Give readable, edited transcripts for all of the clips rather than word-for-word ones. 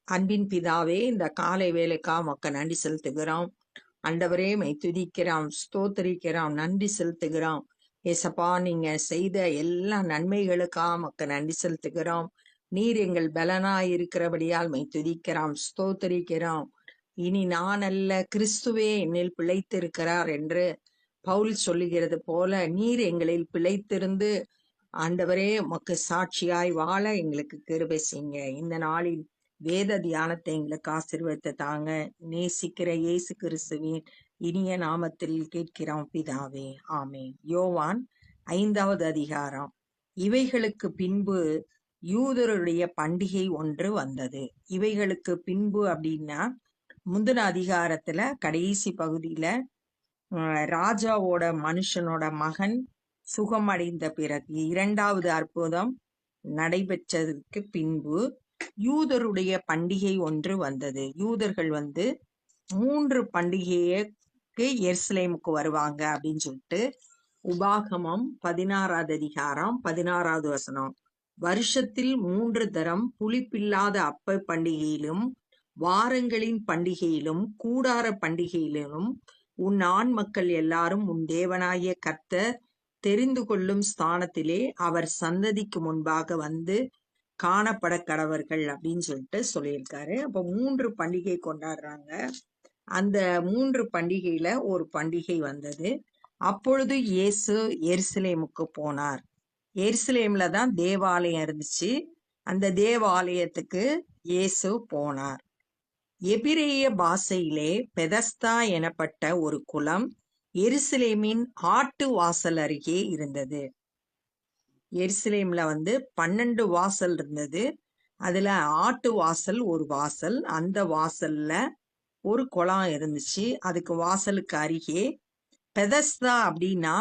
அன்பின் பிதாவே, இந்த காலை வேலைக்கா உமக்கு நன்றி செலுத்துகிறோம். ஆண்டவரே, மை துதிக்கிறோம், ஸ்தோத்தரிக்கிறோம், நன்றி செலுத்துகிறோம். ஏசப்பா, நீங்க செய்த எல்லா நன்மைகளுக்கா உமக்கு நன்றி செலுத்துகிறோம். நீர் எங்கள் பலனாய் இருக்கிறபடியால் மை துதிக்கிறோம், ஸ்தோத்தரிக்கிறோம். இனி நான் அல்ல, கிறிஸ்துவே என்னில் பிழைத்திருக்கிறார் என்று பவுல் சொல்லுகிறது போல நீர் எங்களில் பிழைத்திருந்து ஆண்டவரே உமக்கு சாட்சியாய் வாழ எங்களுக்கு கிருபை செய்யுங்க. இந்த நாளில் வேத தியானத்தை எங்களுக்கு ஆசீர்வதித்து தாங்க. நேசிக்கிற இயேசு கிறிஸ்துவின் இனிய நாமத்தில் கேட்கிறோம் பிதாவே, ஆமென். யோவான் 5வது அதிகாரம். இவைகளுக்கு பின்பு யூதருடைய பண்டிகை ஒன்று வந்தது. இவைகளுக்கு பின்பு அப்படின்னா முந்தின அதிகாரத்துல கடைசி பகுதியில ராஜாவோட மனுஷனோட மகன் சுகமடைந்த பிறகு 2வது அற்புதம் நடைபெற்றதற்கு பின்பு யூதருடைய பண்டிகை ஒன்று வந்தது. யூதர்கள் 3 பண்டிகைக்கு எருசலேமுக்கு வருவாங்க அப்படின்னு சொல்லிட்டு உபாகமம் 16வது அதிகாரம் 16வது வசனம். வருஷத்தில் 3 தரம் புளிப்பில்லாத அப்ப பண்டிகையிலும் வாரங்களின் பண்டிகையிலும் கூடார பண்டிகையிலும் உன் ஆண் மக்கள் எல்லாரும் உன் தேவனாகிய கர்த்தர் தெரிந்து கொள்ளும் ஸ்தானத்திலே அவர் சந்ததிக்கு முன்பாக வந்து காணப்பட கடவர்கள் அப்படின்னு சொல்லிட்டு சொல்லியிருக்காரு. அப்ப 3 பண்டிகை கொண்டாடுறாங்க. அந்த 3 பண்டிகையில ஒரு பண்டிகை வந்தது. அப்பொழுது இயேசு எருசலேமுக்கு போனார். எருசலேம்ல தான் தேவாலயம் இருந்துச்சு. அந்த தேவாலயத்துக்கு இயேசு போனார். எபிரேய பாஷையிலே பெதஸ்தா எனப்பட்ட ஒரு குளம் எருசலேமின் ஆட்டு வாசல் அருகே இருந்தது. எருசலேம்ல 12 வாசல் இருந்தது. அதுல ஆட்டு வாசல் ஒரு வாசல். அந்த வாசல்ல ஒரு குளம் இருந்துச்சு. அதுக்கு வாசலுக்கு அருகே பெதஸ்தா அப்படின்னா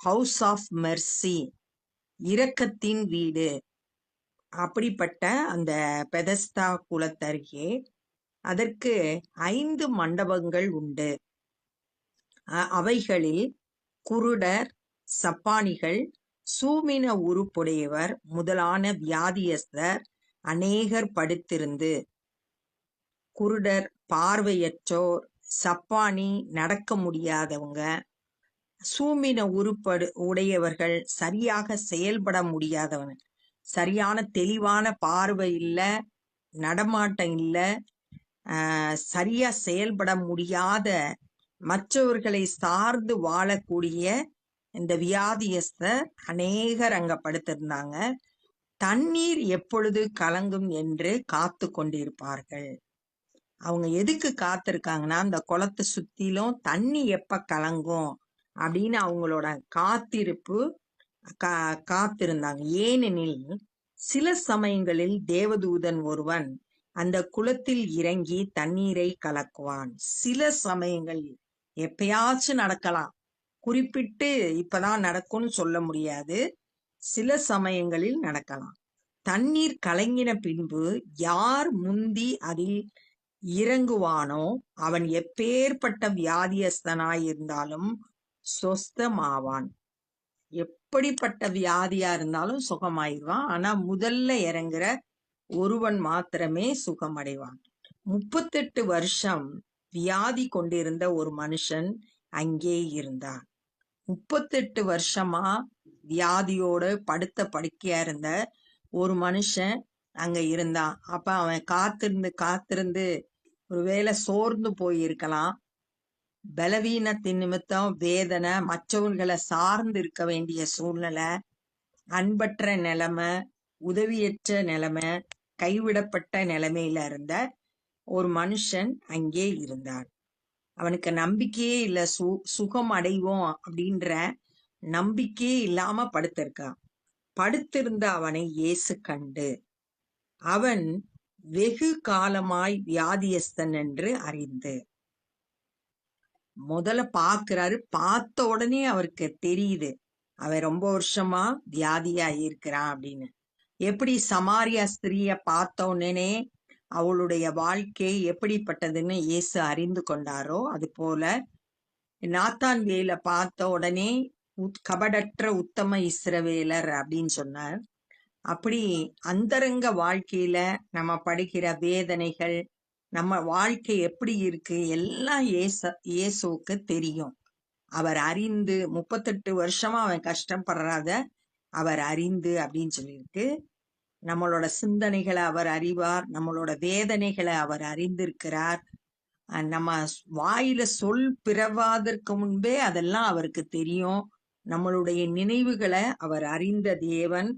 ஹவுஸ் ஆஃப் மெர்சி, இரக்கத்தின் வீடு. அப்படிப்பட்ட அந்த பெதஸ்தா குளத்தருகே அதற்கு 5 மண்டபங்கள் உண்டு. அவைகளில் குருடர், சப்பானிகள், சூமின உருப்புடையவர் முதலான வியாதியஸ்தர் அநேகர் படுத்திருந்து, குருடர், பார்வையற்றோர், சப்பானி நடக்க முடியாதவங்க, சூமின உடையவர்கள் சரியாக செயல்பட முடியாதவங்க, சரியான தெளிவான பார்வை இல்ல, நடமாட்டம் இல்ல, சரியா செயல்பட முடியாத மற்றவர்களை சார்ந்து வாழக்கூடிய இந்த வியாதியஸ்தர் அநேகர் அங்க படுத்திருந்தாங்க. தண்ணீர் எப்பொழுது கலங்கும் என்று காத்து கொண்டிருப்பார்கள். அவங்க எதுக்கு காத்திருக்காங்கன்னா, அந்த குளத்தை சுத்திலும் தண்ணி எப்ப கலங்கும் அப்படின்னு அவங்களோட காத்திருப்பு காத்திருந்தாங்க. ஏனெனில் சில சமயங்களில் தேவதூதன் ஒருவன் அந்த குளத்தில் இறங்கி தண்ணீரை கலக்குவான். சில சமயங்களில், எப்பயாச்சும் நடக்கலாம், குறிப்பிட்டு இப்பதான் நடக்கும்னு சொல்ல முடியாது, சில சமயங்களில் நடக்கலாம். தண்ணீர் கலங்கின பின்பு யார் முந்தி அதில் இறங்குவானோ அவன் எப்பேற்பட்ட வியாதியஸ்தனாயிருந்தாலும் சொஸ்தமாவான். எப்படிப்பட்ட வியாதியா இருந்தாலும் சுகமாயிருவான். ஆனா முதல்ல இறங்குற ஒருவன் மாத்திரமே சுகமடைவான். 38 வருஷம் வியாதி கொண்டிருந்த ஒரு மனுஷன் அங்கே இருந்தான். 38 வருஷமா வியாதியோடு படுத்த படுக்கையா இருந்த ஒரு மனுஷன் அங்க இருந்தான். அப்ப அவன் காத்திருந்து ஒருவேளை சோர்ந்து போயிருக்கலாம், பலவீனத்தின் நிமித்தம் வேதனை, மற்றவர்களை சார்ந்து இருக்க வேண்டிய சூழ்நிலை, அன்பற்ற நிலைமை, உதவியற்ற நிலைமை, கைவிடப்பட்ட நிலைமையில இருந்த ஒரு மனுஷன் அங்கே இருந்தான். அவனுக்கு நம்பிக்கையே இல்ல, சுகம் அடைவோம் அப்படின்ற நம்பிக்கையே இல்லாம படுத்திருக்கான். படுத்திருந்த அவனை இயேசு கண்டு, அவன் வெகு காலமாய் வியாதியஸ்தன் என்று அறிந்து, முதல்ல பாக்குறாரு. பார்த்த உடனே அவருக்கு தெரியுது அவன் ரொம்ப வருஷமா வியாதியா இருக்கிறான் அப்படின்னு. எப்படி சமாரியா ஸ்திரிய பார்த்த உடனே அவளுடைய வாழ்க்கை எப்படிப்பட்டதுன்னு இயேசு அறிந்து கொண்டாரோ, அது போல நாத்தான்வேலை பார்த்த உடனே கபடற்ற உத்தம இஸ்ரவேலர் அப்படின்னு சொன்னார். அப்படி அந்தரங்க வாழ்க்கையில நம்ம படுகிற வேதனைகள், நம்ம வாழ்க்கை எப்படி இருக்கு எல்லாம் இயேசுவுக்கு தெரியும். அவர் அறிந்து 38 வருஷமா அவன் கஷ்டப்படுறத அவர் அறிந்து அப்படின்னு சொல்லியிருக்கு. நம்மளோட சிந்தனைகளை அவர் அறிவார், நம்மளோட வேதனைகளை அவர் அறிந்திருக்கிறார். நம்ம வாயில சொல் பிறவாதற்கு முன்பே அதெல்லாம் அவருக்கு தெரியும். நம்மளுடைய நினைவுகளை அவர் அறிந்த தேவன்.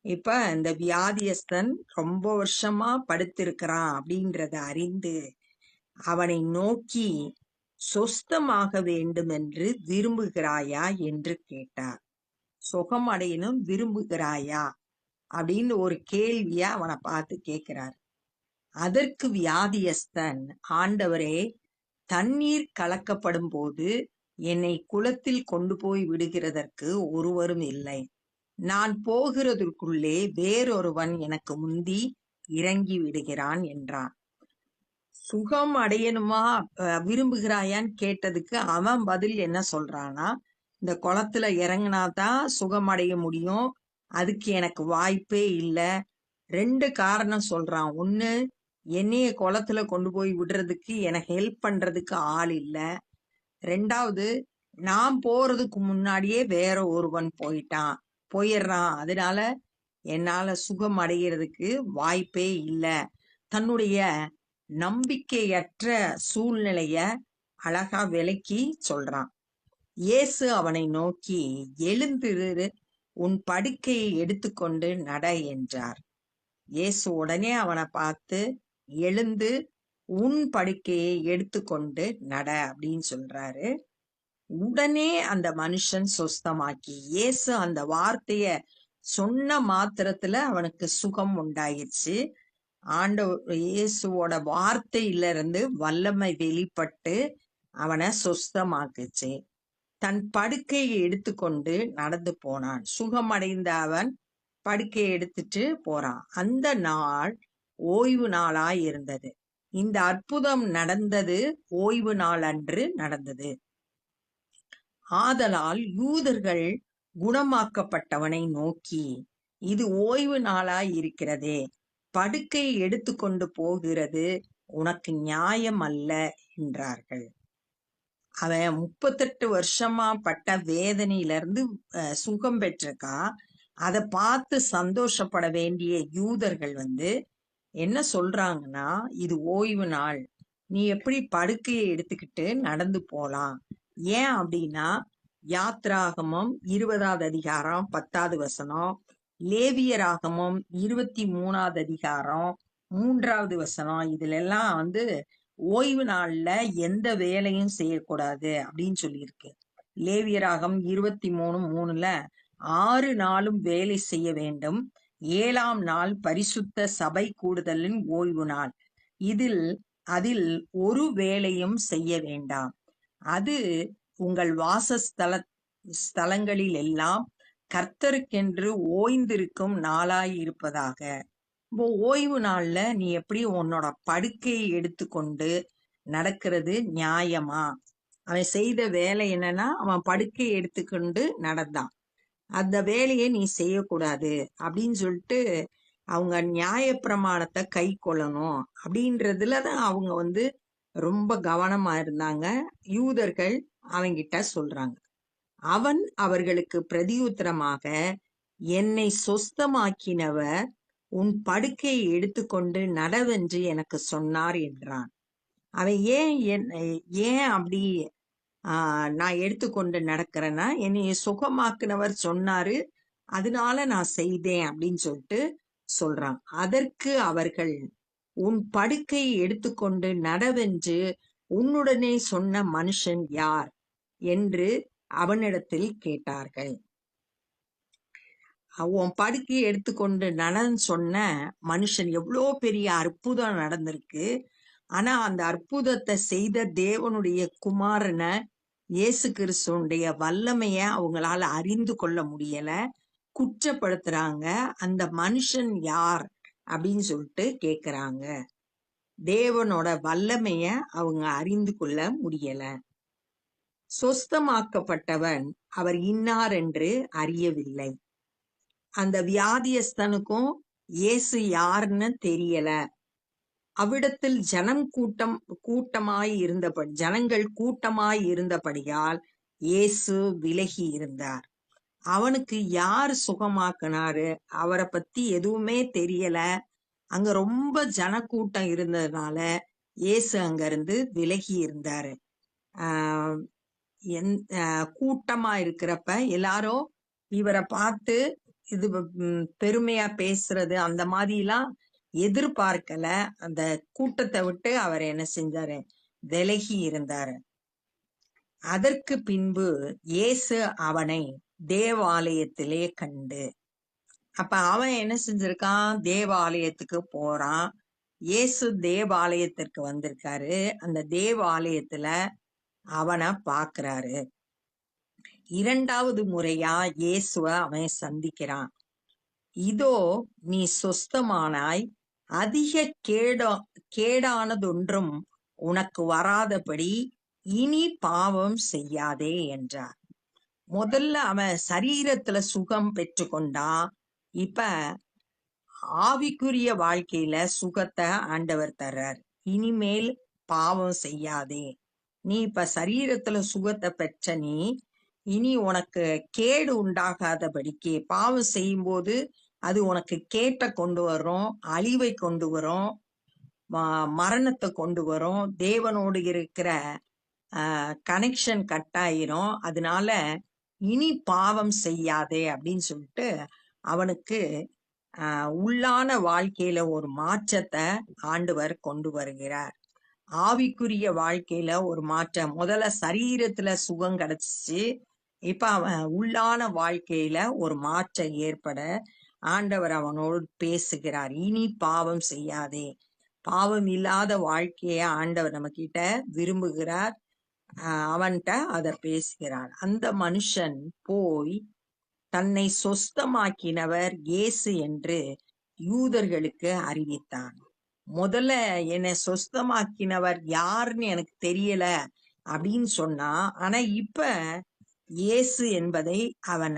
இப்ப இந்த வியாதியஸ்தன் ரொம்ப வருஷமா படுத்திருக்கிறான் அப்படின்றத அறிந்து அவனை நோக்கி சொஸ்தமாக வேண்டும் என்று விரும்புகிறாயா என்று கேட்டார். சுகம் அடையணும் விரும்புகிறாயா அப்படின்னு ஒரு கேள்வியா அவனை பார்த்து கேட்கிறார். அதற்கு வியாதியஸ்தன், ஆண்டவரே, தண்ணீர் கலக்கப்படும் போது என்னை குளத்தில் கொண்டு போய் விடுகிறதற்கு ஒருவரும் இல்லை. நான் போகிறதற்குள்ளே வேறொருவன் எனக்கு முந்தி இறங்கி விடுகிறான் என்றான். சுகம் அடையணுமா விரும்புகிறாயான்னு கேட்டதுக்கு அவன் பதில் என்ன சொல்றானா, இந்த குளத்துல இறங்கினாதான் சுகம் அடைய முடியும், அதுக்கு எனக்கு வாய்ப்பே இல்லை. 2 காரணம் சொல்றான். ஒண்ணு, என்னைய குளத்துல கொண்டு போய் விடுறதுக்கு எனக்கு ஹெல்ப் பண்றதுக்கு ஆள் இல்லை. 2வது, நான் போறதுக்கு முன்னாடியே வேற ஒருவன் போயிடுறான், அதனால என்னால சுகம் அடைகிறதுக்கு வாய்ப்பே இல்லை. தன்னுடைய நம்பிக்கையற்ற சூழ்நிலைய அழகா விளக்கி சொல்றான். இயேசு அவனை நோக்கி, எழுந்திரு, உன் படுக்கையை எடுத்துக்கொண்டு நட என்றார். இயேசு உடனே அவனை பார்த்து, எழுந்து உன் படுக்கையை எடுத்துக்கொண்டு நட அப்படின்னு சொல்றாரு. உடனே அந்த மனுஷன் சொஸ்தமாக்கி, இயேசு அந்த வார்த்தைய சொன்ன மாத்திரத்துல அவனுக்கு சுகம் உண்டாயிடுச்சு. ஆண்டவர் இயேசுவோட வார்த்தையில இருந்து வல்லமை வெளிப்பட்டு அவனை சொஸ்தமாக்குச்சு. தன் படுக்கையை எடுத்துக்கொண்டு நடந்து போனான். சுகமடைந்த அவன் படுக்கையை எடுத்துட்டு போறான். அந்த நாள் ஓய்வு நாளாய் இருந்தது. இந்த அற்புதம் நடந்தது ஓய்வு நாள் அன்று நடந்தது. ஆதலால் யூதர்கள் குணமாக்கப்பட்டவனை நோக்கி, இது ஓய்வு நாளாய் இருக்கிறதே, படுக்கை எடுத்துக்கொண்டு போகிறது உனக்கு நியாயம் அல்ல என்றார்கள். அவன் 38 வருஷமா பட்ட வேதனையிலிருந்து சுகம் பெற்றிருக்கா. அதை பார்த்து சந்தோஷப்பட வேண்டிய யூதர்கள் என்ன சொல்றாங்கன்னா, இது ஓய்வு நாள், நீ எப்படி படுக்கையை எடுத்துக்கிட்டு நடந்து போலாம்? ஏன் அப்படின்னா, யாத்ராகமம் 20வது அதிகாரம் 10வது வசனம், லேவியராகமம் 23வது அதிகாரம் 3வது வசனம், இதுல எல்லாம் ஓய்வு நாள்ல எந்த வேலையும் செய்யக்கூடாது அப்படின்னு சொல்லியிருக்கு. லேவியராகம் 23:3ல 6 நாளும் வேலை செய்ய வேண்டும், 7ஆம் நாள் பரிசுத்த சபை கூடுதலின் ஓய்வு நாள், அதில் ஒரு வேலையும் செய்ய வேண்டாம், அது உங்கள் ஸ்தலங்களில் எல்லாம் கர்த்தருக்கென்று ஓய்ந்திருக்கும் நாளாய் இருப்பதாக. இப்போ ஓய்வு நாள்ல நீ எப்படி உன்னோட படுக்கையை எடுத்துக்கொண்டு நடக்கிறது நியாயமா? அவன் செய்த வேலை என்னன்னா, அவன் படுக்கையை எடுத்துக்கொண்டு நடந்தான். அந்த வேலையை நீ செய்யக்கூடாது அப்படின்னு சொல்லிட்டு அவங்க நியாயப்பிரமாணத்தை கை கொள்ளணும் அப்படின்றதுலதான் அவங்க ரொம்ப கவனமா இருந்தாங்க. யூதர்கள் அவங்கிட்ட சொல்றாங்க. அவன் அவர்களுக்கு பிரதியுத்தரமாக, என்னை சொஸ்தமாக்கினவர் உன் படுக்கையை எடுத்துக்கொண்டு நடவென்று எனக்கு சொன்னார் என்றான். அவன் ஏன் அப்படி நான் எடுத்துக்கொண்டு நடக்கிறேன்னா, என்னை சுகமாக்குனவர் சொன்னாரு, அதனால நான் செய்தேன் அப்படின்னு சொல்லிட்டு சொல்றான். அதற்கு அவர்கள், உன் படுக்கையை எடுத்துக்கொண்டு நடவென்று உன்னுடனே சொன்ன மனுஷன் யார் என்று அவனிடத்தில் கேட்டார்கள். உன் படுக்கையை எடுத்துக்கொண்டு நடன்னு சொன்ன மனுஷன், எவ்வளோ பெரிய அற்புதம் நடந்திருக்கு. ஆனா அந்த அற்புதத்தை செய்த தேவனுடைய குமாரனை, இயேசு கிறிஸ்துவனுடைய வல்லமைய அவங்களால அறிந்து கொள்ள முடியல, குற்றப்படுத்துறாங்க. அந்த மனுஷன் யார் அப்படின்னு சொல்லிட்டு கேக்குறாங்க. தேவனோட வல்லமைய அவங்க அறிந்து கொள்ள முடியல. சொஸ்தமாக்கப்பட்டவன் அவர் இன்னார் என்று அறியவில்லை. அந்த வியாதியஸ்தனுக்கும் இயேசு யாருன்னு தெரியல. அவ்விடத்தில் ஜனங்கள் கூட்டமாய் இருந்தபடியால் இயேசு விலகி இருந்தார். அவனுக்கு யார் சுகமாக்குனாரு அவரை பத்தி எதுவுமே தெரியல. அங்க ரொம்ப ஜனக்கூட்டம் இருந்ததுனால இயேசு அங்க இருந்து விலகி இருந்தாரு. ஆஹ் கூட்டமா இருக்கிறப்ப எல்லாரும் இவரை பார்த்து இது பெருமையா பேசுறது அந்த மாதிரி எல்லாம் எதிர்பார்க்கல. அந்த கூட்டத்தை விட்டு அவர் என்ன செஞ்சாரு, விலகி இருந்தாரு. அதற்கு பின்பு இயேசு அவனை தேவாலயத்திலே கண்டு, அப்ப அவன் என்ன செஞ்சிருக்கான், தேவாலயத்துக்கு போறான். இயேசு தேவாலயத்திற்கு வந்திருக்காரு. அந்த தேவாலயத்துல அவனை பாக்குறாரு. இரண்டாவது முறையா இயேசுவ அவன் சந்திக்கிறான். இதோ நீ சொஸ்தமானாய், அதிக கேடானதொன்றும் உனக்கு வராதபடி இனி பாவம் செய்யாதே என்றார். முதல்ல அவன் சரீரத்துல சுகம் பெற்றுக்கொண்டான். இப்ப ஆவிக்குரிய வாழ்க்கையில சுகத்தை ஆண்டவர் தர்றார். இனிமேல் பாவம் செய்யாதே. நீ இப்ப சரீரத்துல சுகத்தை பெற்ற நீ இனி உனக்கு கேடு உண்டாகாதபடிக்கு, பாவம் செய்யும் போது அது உனக்கு கேட்டை கொண்டு வரும், அழிவை கொண்டு வரும், மரணத்தை கொண்டு வரும், தேவனோடு இருக்கிற கனெக்ஷன் கட் ஆயிரும். அதனால இனி பாவம் செய்யாதே அப்படின்னு சொல்லிட்டு அவனுக்கு உள்ளான வாழ்க்கையில ஒரு மாற்றத்தை ஆண்டவர் கொண்டு வருகிறார். ஆவிக்குரிய வாழ்க்கையில ஒரு மாற்றம். முதல்ல சரீரத்துல சுகம் கிடைச்சிச்சு. இப்ப அவன் உள்ளான வாழ்க்கையில ஒரு மாற்றம் ஏற்பட ஆண்டவர் அவனோடு பேசுகிறார். இனி பாவம் செய்யாதே. பாவம் இல்லாத வாழ்க்கைய ஆண்டவர் நம்ம கிட்ட விரும்புகிறார். அவன்கிட்ட அத பேசுகிறார். அந்த மனுஷன் போய் தன்னை சொஸ்தமாக்கினவர் இயேசு என்று யூதர்களுக்கு அறிவித்தான். முதல்ல என்னை சொஸ்தமாக்கினவர் யாருன்னு எனக்கு தெரியல அப்படின்னு சொன்னான். ஆனா இப்ப இயேசு என்பதை அவன்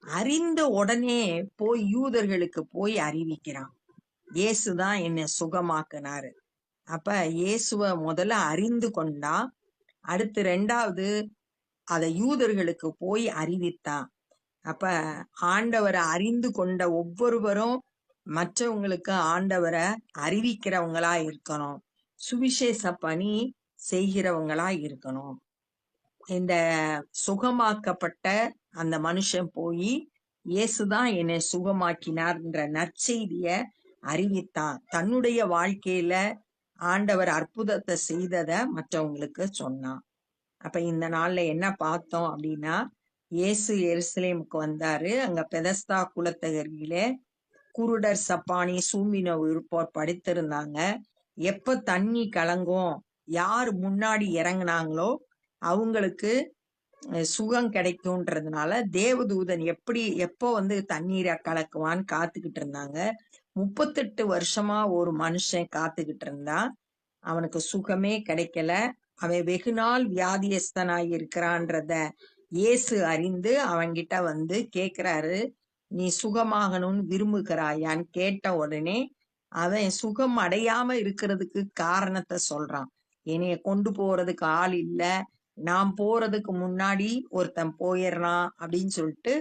அறிந்த உடனே போய் யூதர்களுக்கு போய் அறிவிக்கிறான். இயேசுதான் என்னை சுகமாக்குனாரு. அப்ப இயேசுவ முதல்ல அறிந்து கொண்டான். அடுத்து ரெண்டாவது அதை யூதர்களுக்கு போய் அறிவித்தான். அப்ப ஆண்டவரை அறிந்து கொண்ட ஒவ்வொருவரும் மற்றவங்களுக்கு ஆண்டவரை அறிவிக்கிறவங்களா இருக்கணும், சுவிசேஷ பணி செய்கிறவங்களா இருக்கணும். இந்த சுகமாக்கப்பட்ட அந்த மனுஷன் போய் இயேசுதான் என்னை சுகமாக்கினார்ன்ற நற்செய்திய அறிவித்தான். தன்னுடைய வாழ்க்கையில ஆண்டவர் அற்புதத்தை செய்தத மற்றவங்களுக்கு சொன்னான். அப்ப இந்த நாள்ல என்ன பார்த்தோம் அப்படின்னா, இயேசு எருசலேமுக்கு வந்தாரு. அங்க பெதஸ்தா குளத்தகரியில குருடர், சப்பானி, சூம்பின இருப்போர் படுத்திருந்தாங்க. எப்ப தண்ணி கலங்கும், யார் முன்னாடி இறங்குனாங்களோ அவங்களுக்கு சுகம் கிடைக்கும்ன்றதுனால தேவதூதன் எப்போ தண்ணீரை கலக்குவான்னு காத்துக்கிட்டு இருந்தாங்க. 38 வருஷமா ஒரு மனுஷன் காத்துக்கிட்டு இருந்தான். அவனுக்கு சுகமே கிடைக்கல. அவன் வெகு நாள் வியாதியஸ்தனாய் இருக்கிறான்றத இயேசு அறிந்து அவன்கிட்ட கேக்குறாரு, நீ சுகமாகணும்னு விரும்புகிறாயான்னு கேட்ட உடனே அவன் சுகம் அடையாம இருக்கிறதுக்கு காரணத்தை சொல்றான். என்னைய கொண்டு போறதுக்கு ஆள் இல்ல, நான் போறதுக்கு முன்னாடி ஒருத்தன் போயிடுறான் அப்படின்னு சொல்லிட்டு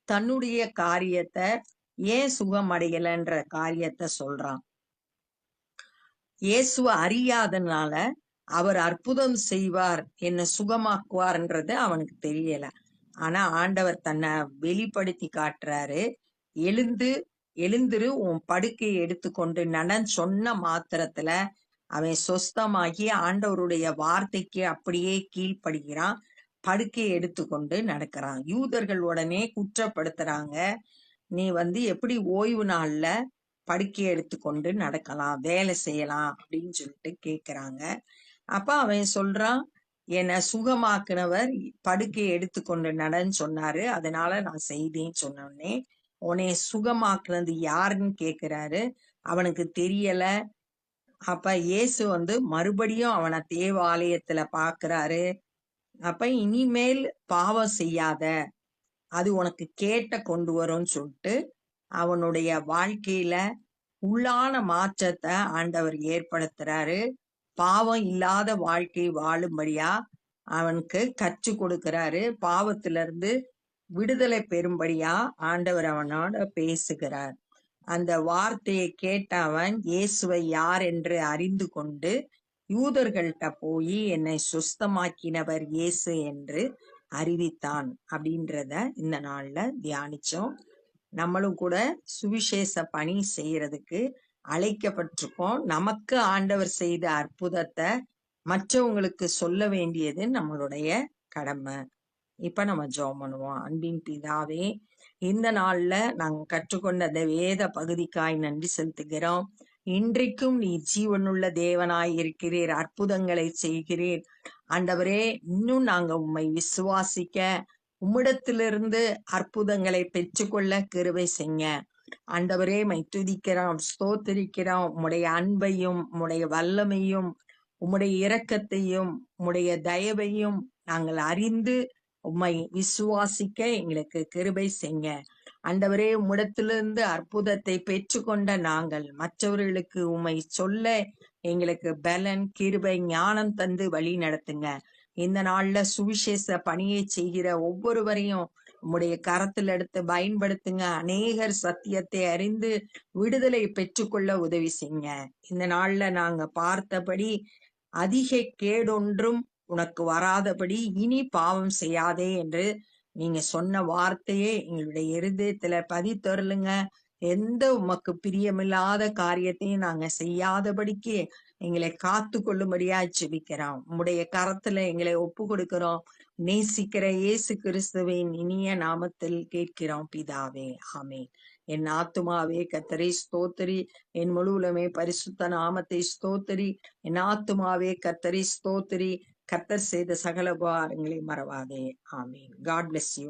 தன்னுடைய காரியத்தை, ஏன் சுகம் அடையலன்ற காரியத்தை சொல்றான். இயேசுவ அறியாதனால அவர் அற்புதம் செய்வார், என்ன சுகமாக்குவார்ன்றது அவனுக்கு தெரியல. ஆனா ஆண்டவர் தன்னை வெளிப்படுத்தி காட்டுறாரு. எழுந்துரு, உன் படுக்கையை எடுத்துக்கொண்டு நடன் சொன்ன மாத்திரத்துல அவன் சொஸ்தமாகி ஆண்டவருடைய வார்த்தைக்கு அப்படியே கீழ்ப்படுகிறான். படுக்கையை எடுத்துக்கொண்டு நடக்கிறான். யூதர்கள் உடனே குற்றப்படுத்துறாங்க, நீ எப்படி ஓய்வு நாள்ல படுக்கையை எடுத்துக்கொண்டு நடக்கலாம், வேலை செய்யலாம் அப்படின்னு சொல்லிட்டு கேக்குறாங்க. அப்ப அவன் சொல்றான், என்னை சுகமாக்குனவர் படுக்கையை எடுத்துக்கொண்டு நடன்னு சொன்னாரு, அதனால நான் செய்தேன்னு சொன்னோடனே, உன்னை சுகமாக்குனது யாருன்னு கேக்குறாரு. அவனுக்கு தெரியல. அப்ப இயேசு மறுபடியும் அவனை தேவாலயத்துல பாக்குறாரு. அப்ப இனிமேல் பாவம் செய்யாத, அது உனக்கு கேட்ட கொண்டு வரும்னு சொல்லிட்டு அவனுடைய வாழ்க்கையில உள்ளான மாற்றத்தை ஆண்டவர் ஏற்படுத்துறாரு. பாவம் இல்லாத வாழ்க்கை வாழும்படியா அவனுக்கு கற்று கொடுக்கிறாரு. பாவத்திலிருந்து விடுதலை பெறும்படியா ஆண்டவர் அவனோட பேசுகிறார். அந்த வார்த்தையை கேட்ட அவன் இயேசுவை யார் என்று அறிந்து கொண்டு யூதர்கள்ட்ட போய் என்னை சுஸ்தமாக்கினவர் இயேசு என்று அறிவித்தான் அப்படின்றத இந்த நாள்ல தியானிச்சோம். நம்மளும் கூட சுவிசேஷ பணி செய்யறதுக்கு அழைக்கப்பட்டிருக்கோம். நமக்கு ஆண்டவர் செய்த அற்புதத்தை மற்றவங்களுக்கு சொல்ல வேண்டியது நம்மளுடைய கடமை. இப்ப நம்ம ஜெபம் பண்ணுவோம். அன்பின் பிதாவே, இந்த நாள்ல நாங்க கற்றுக்கொண்ட அந்த வேத பகுதிக்காய் நன்றி செலுத்துகிறோம். இன்றைக்கும் நீ ஜீவனுள்ள தேவனாய் இருக்கிறீர், அற்புதங்களை செய்கிறீர். ஆண்டவரே, இன்னும் நாங்க உம்மை விசுவாசிக்க, உம்மிடத்திலிருந்து அற்புதங்களை பெற்றுக்கொள்ள கிருபை செய்யுங்க. ஆண்டவரே, மை துதிக்கிறோம், ஸ்தோத்திரிக்கிறோம். உம்முடைய அன்பையும் உம்முடைய வல்லமையும் உம்முடைய இரக்கத்தையும் உம்முடைய தயவையும் நாங்கள் அறிந்து உம்மை விசுவாசிக்க எங்களுக்கு கிருபை செய்யுங்க. ஆண்டவரே, உம்மிடத்திலிருந்து அற்புதத்தை பெற்றுக்கொண்ட நாங்கள் மற்றவர்களுக்கு உம்மை சொல்ல எங்களுக்கு பலன், கிருபை, ஞானம் தந்து வழி நடத்துங்க. இந்த நாள்ல சுவிசேஷ பணியை செய்கிற ஒவ்வொருவரையும் உம்முடைய கரத்தில் எடுத்து பயன்படுத்துங்க. அநேகர் சத்தியத்தை அறிந்து விடுதலை பெற்றுக்கொள்ள உதவி செய்யுங்க. இந்த நாள்ல நாங்க பார்த்தபடி அதிக கேடொன்றும் உனக்கு வராதபடி இனி பாவம் செய்யாதே என்று நீங்க சொன்ன வார்த்தையே எங்களுடைய இருதயத்துல பதித்தருளுங்க. எந்த உமக்கு பிரியமில்லாத காரியத்தையும் நாங்க செய்யாதபடிக்கு எங்களை காத்து கொள்ளும்படியா ஜெபிக்கிறோம். உம்முடைய கரத்துல எங்களை ஒப்பு கொடுக்கிறோம். நேசிக்கிற இயேசு கிறிஸ்துவின் இனிய நாமத்தில் கேட்கிறோம் பிதாவே, ஆமென். என் ஆத்துமாவே கர்த்தரை ஸ்தோத்திரி, என் முழுவலுமே பரிசுத்த நாமத்தை ஸ்தோத்திரி. என் ஆத்துமாவே கர்த்தரை ஸ்தோத்திரி, கர்த்தர் செய்த சகல உபகாரங்களை மறவாதே. ஆமென். God bless you.